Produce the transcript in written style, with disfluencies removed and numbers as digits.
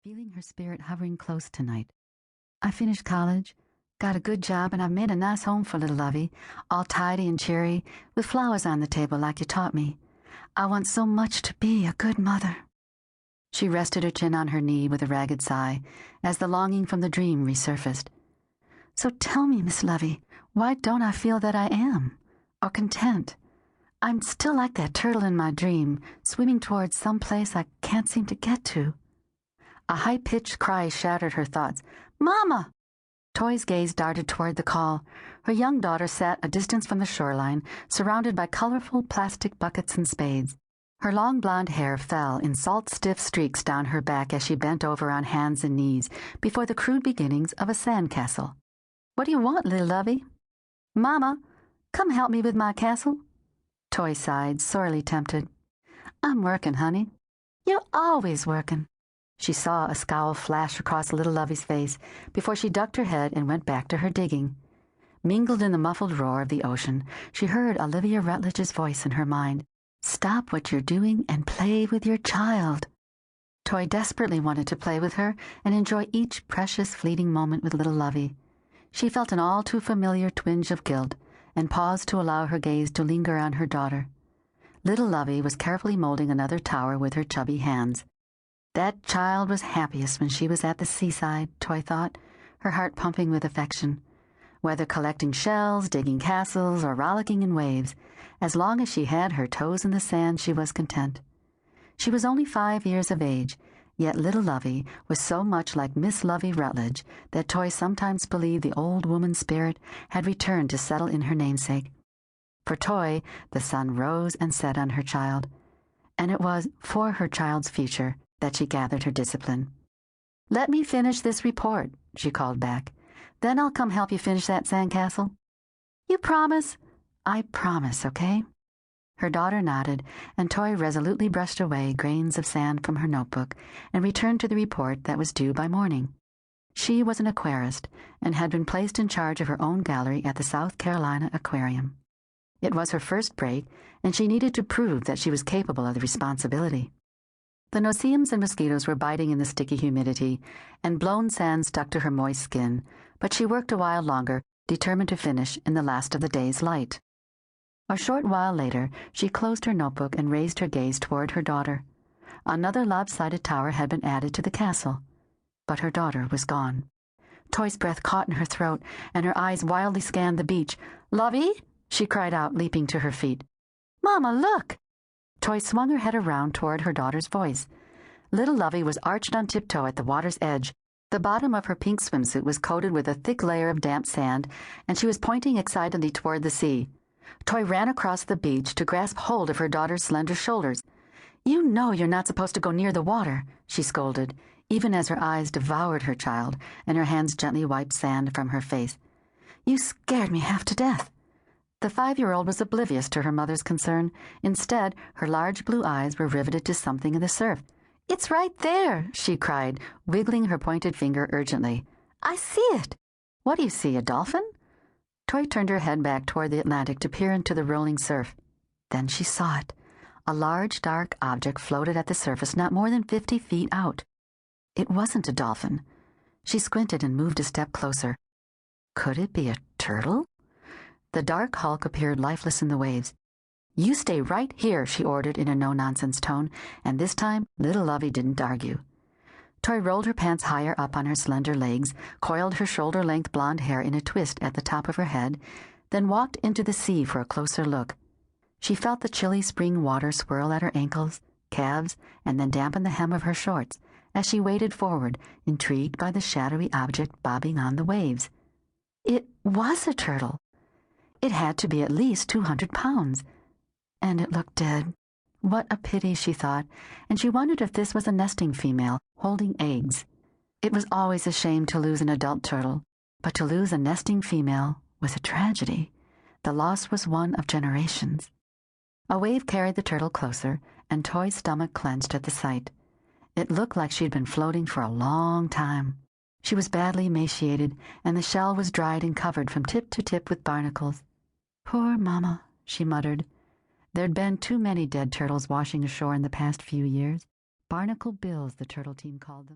feeling her spirit hovering close tonight. I finished college, got a good job, and I've made a nice home for little Lovey, all tidy and cheery, with flowers on the table like you taught me. I want so much to be a good mother. She rested her chin on her knee with a ragged sigh as the longing from the dream resurfaced. So tell me, Miss Lovey, why don't I feel that I am, or content? I'm still like that turtle in my dream, swimming towards some place I can't seem to get to. A high-pitched cry shattered her thoughts. Mama! Toy's gaze darted toward the call. Her young daughter sat a distance from the shoreline, surrounded by colorful plastic buckets and spades. Her long blonde hair fell in salt-stiff streaks down her back as she bent over on hands and knees before the crude beginnings of a sandcastle. What do you want, little Lovey? Mama, come help me with my castle. Toy sighed, sorely tempted. I'm working, honey. You're always working. She saw a scowl flash across little Lovey's face before she ducked her head and went back to her digging. Mingled in the muffled roar of the ocean, she heard Olivia Rutledge's voice in her mind. Stop what you're doing and play with your child. Toy desperately wanted to play with her and enjoy each precious fleeting moment with little Lovey. She felt an all-too-familiar twinge of guilt and paused to allow her gaze to linger on her daughter. Little Lovey was carefully molding another tower with her chubby hands. That child was happiest when she was at the seaside, Toy thought, her heart pumping with affection. Whether collecting shells, digging castles, or rollicking in waves, as long as she had her toes in the sand, she was content. She was only 5 years of age, yet little Lovey was so much like Miss Lovey Rutledge that Toy sometimes believed the old woman spirit had returned to settle in her namesake. For Toy, the sun rose and set on her child, and it was for her child's future that she gathered her discipline. Let me finish this report, she called back. Then I'll come help you finish that sandcastle. You promise? I promise, okay? Her daughter nodded, and Toy resolutely brushed away grains of sand from her notebook and returned to the report that was due by morning. She was an aquarist and had been placed in charge of her own gallery at the South Carolina Aquarium. It was her first break, and she needed to prove that she was capable of the responsibility. The no-see-ums and mosquitoes were biting in the sticky humidity, and blown sand stuck to her moist skin, but she worked a while longer, determined to finish in the last of the day's light. A short while later, she closed her notebook and raised her gaze toward her daughter. Another lopsided tower had been added to the castle, but her daughter was gone. Toy's breath caught in her throat, and her eyes wildly scanned the beach. Lovey! She cried out, leaping to her feet. Mama, look! Toy swung her head around toward her daughter's voice. Little Lovey was arched on tiptoe at the water's edge. The bottom of her pink swimsuit was coated with a thick layer of damp sand, and she was pointing excitedly toward the sea. Toy ran across the beach to grasp hold of her daughter's slender shoulders. You know you're not supposed to go near the water, she scolded, even as her eyes devoured her child and her hands gently wiped sand from her face. You scared me half to death. The 5-year-old was oblivious to her mother's concern. Instead, her large blue eyes were riveted to something in the surf. It's right there, she cried, wiggling her pointed finger urgently. I see it. What do you see, a dolphin? Toy turned her head back toward the Atlantic to peer into the rolling surf. Then she saw it. A large, dark object floated at the surface not more than 50 feet out. It wasn't a dolphin. She squinted and moved a step closer. Could it be a turtle? The dark hulk appeared lifeless in the waves. You stay right here, she ordered in a no-nonsense tone, and this time little Lovey didn't argue. Toy rolled her pants higher up on her slender legs, coiled her shoulder-length blonde hair in a twist at the top of her head, then walked into the sea for a closer look. She felt the chilly spring water swirl at her ankles, calves, and then dampen the hem of her shorts as she waded forward, intrigued by the shadowy object bobbing on the waves. It was a turtle. It had to be at least 200 pounds. And it looked dead. What a pity, she thought, and she wondered if this was a nesting female holding eggs. It was always a shame to lose an adult turtle, but to lose a nesting female was a tragedy. The loss was one of generations. A wave carried the turtle closer, and Toy's stomach clenched at the sight. It looked like she'd been floating for a long time. She was badly emaciated, and the shell was dried and covered from tip to tip with barnacles. Poor Mama, she muttered. There'd been too many dead turtles washing ashore in the past few years. Barnacle bills, the turtle team called them.